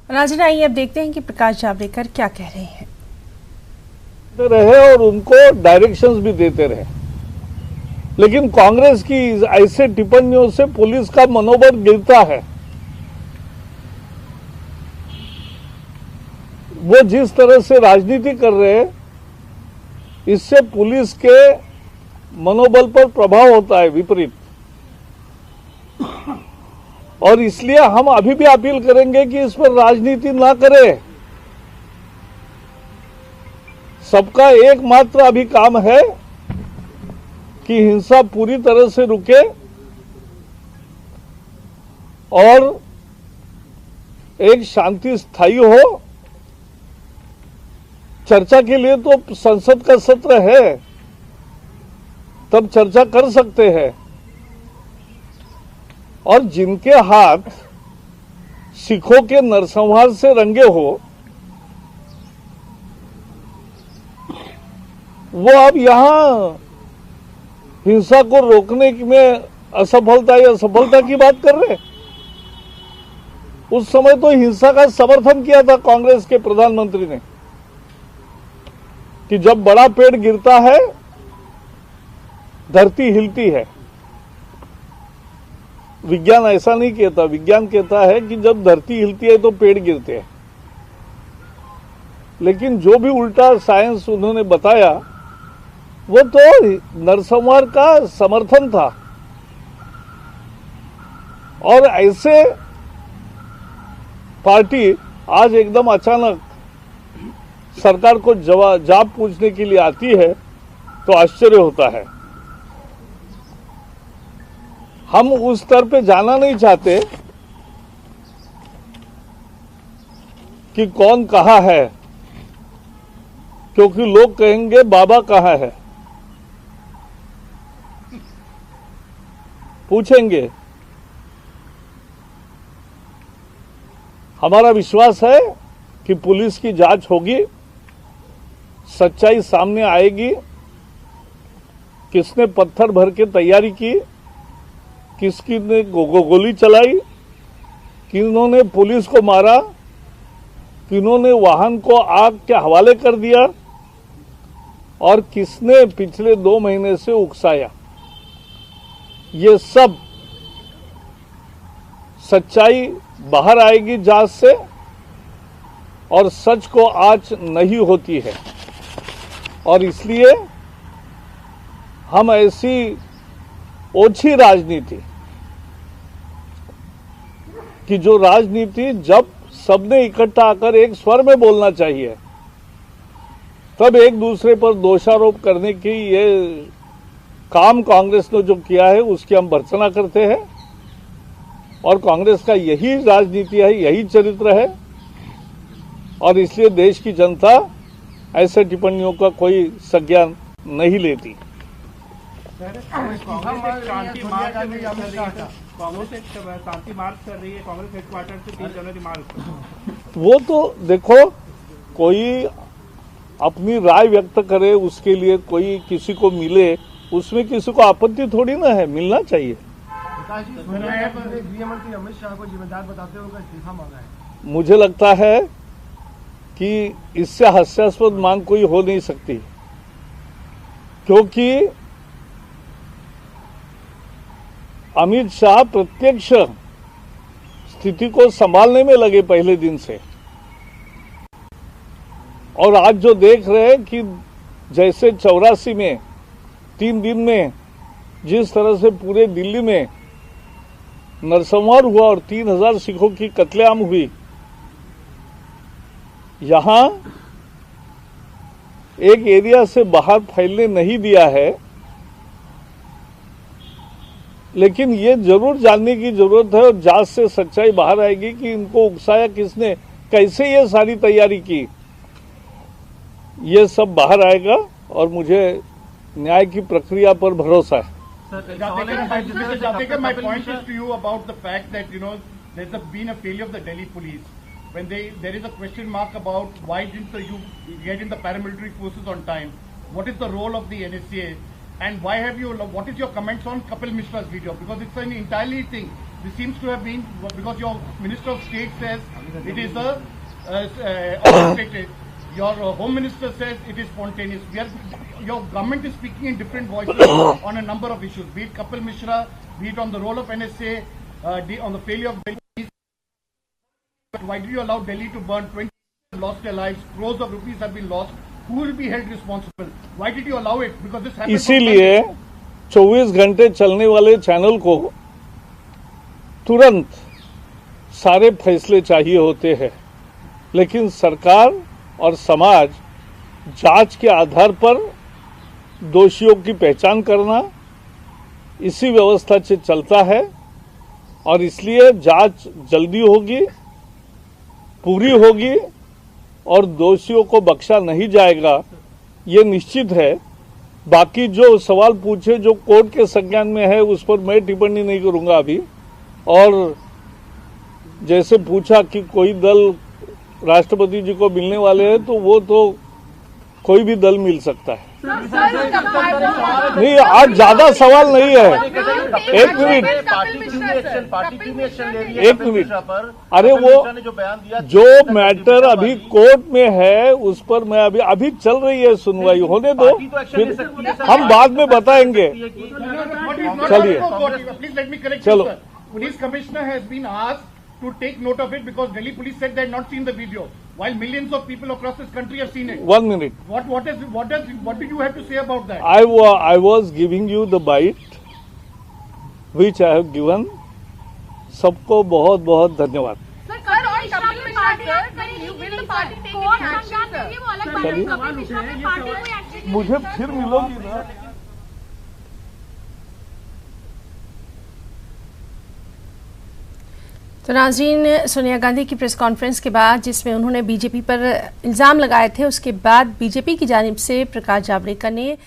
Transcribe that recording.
नाज़रीन, आइए अब देखते हैं कि प्रकाश जावड़ेकर क्या कह रहे हैं। रहे और उनको डायरेक्शंस भी देते रहे, लेकिन कांग्रेस की ऐसे टिप्पणियों से पुलिस का मनोबल गिरता है। वो जिस तरह से राजनीति कर रहे हैं, इससे पुलिस के मनोबल पर प्रभाव होता है विपरीत। और इसलिए हम अभी भी अपील करेंगे कि इस पर राजनीति ना करें। सबका एकमात्र अभी काम है कि हिंसा पूरी तरह से रुके और एक शांति स्थायी हो। चर्चा के लिए तो संसद का सत्र है, तब चर्चा कर सकते हैं। और जिनके हाथ सिखों के नरसंहार से रंगे हो, वो अब यहां हिंसा को रोकने में असफलता या सफलता की बात कर रहे हैं। उस समय तो हिंसा का समर्थन किया था कांग्रेस के प्रधानमंत्री ने कि जब बड़ा पेड़ गिरता है धरती हिलती है। विज्ञान ऐसा नहीं कहता, विज्ञान कहता है कि जब धरती हिलती है तो पेड़ गिरते हैं। लेकिन जो भी उल्टा साइंस उन्होंने बताया वो तो नरसंहार का समर्थन था। और ऐसे पार्टी आज एकदम अचानक सरकार को जवाब पूछने के लिए आती है तो आश्चर्य होता है। हम उस स्तर पे जाना नहीं चाहते कि कौन कहाँ है, क्योंकि लोग कहेंगे बाबा कहाँ है, पूछेंगे। हमारा विश्वास है कि पुलिस की जांच होगी, सच्चाई सामने आएगी। किसने पत्थर भर के तैयारी की, किसकी ने गोली चलाई, किन्होंने पुलिस को मारा, किन्होंने वाहन को आग के हवाले कर दिया और किसने पिछले 2 महीने से उकसाया। ये सब सच्चाई बाहर आएगी जांच से, और सच को आज नहीं होती है। और इसलिए हम ऐसी ओछी राजनीति कि जो राजनीति जब सबने इकट्ठा आकर एक स्वर में बोलना चाहिए, तब एक दूसरे पर दोषारोप करने की ये काम कांग्रेस ने जो किया है उसकी हम भर्त्सना करते हैं। और कांग्रेस का यही राजनीति है, यही चरित्र है। और इसलिए देश की जनता ऐसे टिप्पणियों का कोई संज्ञान नहीं लेती। कांग्रेस शांति मार्च कर रही है, कांग्रेस हेडक्वार्टर से 3 जनवरी मार्च। वो तो देखो, कोई अपनी राय व्यक्त करे, उसके लिए कोई किसी को मिले, उसमें किसी को आपत्ति थोड़ी ना है, मिलना चाहिए। गृह मंत्री अमित शाह को जिम्मेदार बताते हुए इस्तीफा मांगा है। मुझे लगता है कि इससे हास्यास्पद मांग कोई हो नहीं सकती, क्योंकि अमित शाह प्रत्यक्ष स्थिति को संभालने में लगे पहले दिन से। और आज जो देख रहे हैं कि जैसे 84 में 3 दिन में जिस तरह से पूरे दिल्ली में नरसंहार हुआ और 3000 सिखों की कत्लेआम हुई, यहां एक एरिया से बाहर फैलने नहीं दिया है। लेकिन ये जरूर जानने की जरूरत है और जांच से सच्चाई बाहर आएगी कि इनको उकसाया किसने, कैसे ये सारी तैयारी की, ये सब बाहर आएगा। और मुझे न्याय की प्रक्रिया पर भरोसा है। Mr. Javadekar, my point is to you about the fact that, there's been a failure of the Delhi police. When there is a question mark about why didn't you get in the paramilitary forces on time? What is the role of the NSA? And what is your comments on Kapil Mishra's video? Because it's an entirely thing. This seems to have been because your Minister of State says it is orchestrated. Your Home Minister says it is spontaneous. Your government is speaking in different voices on a number of issues, be it Kapil Mishra, be it on the role of NSA, on the failure of Delhi. Why did you allow Delhi to burn? 20 people lost their lives, crores of rupees have been lost. Who will be held responsible? Why did you allow it? Because this happened. इसीलिए 24 घंटे चलने वाले channel को तुरंत सारे फैसले चाहिए होते हैं, लेकिन सरकार और समाज जांच के आधार पर दोषियों की पहचान करना इसी व्यवस्था से चलता है और इसलिए जांच जल्दी होगी, पूरी होगी और दोषियों को बख्शा नहीं जाएगा, ये निश्चित है। बाकी जो सवाल पूछे जो कोर्ट के संज्ञान में है उस पर मैं टिप्पणी नहीं करूंगा अभी। और जैसे पूछा कि कोई दल राष्ट्रपति जी को मिलने वाले हैं, तो वो तो कोई भी दल मिल सकता है। नहीं, आज ज्यादा सवाल नहीं है। एक मिनट, अरे वो जो मैटर अभी कोर्ट में है उस पर मैं अभी चल रही है सुनवाई, होने दो, फिर हम बाद में बताएंगे। चलिए, चलो। Police Commissioner has been asked to take note of it because Delhi police said they had not seen the video, while millions of people across this country have seen it. 1 minute. What did you have to say about that? I was giving you the bite which I have given. सबको बहुत बहुत धन्यवाद। मुझे फिर मिलोगी ना। तो नाज़रीन, सोनिया गांधी की प्रेस कॉन्फ्रेंस के बाद जिसमें उन्होंने बीजेपी पर इल्ज़ाम लगाए थे, उसके बाद बीजेपी की जानिब से प्रकाश जावड़ेकर ने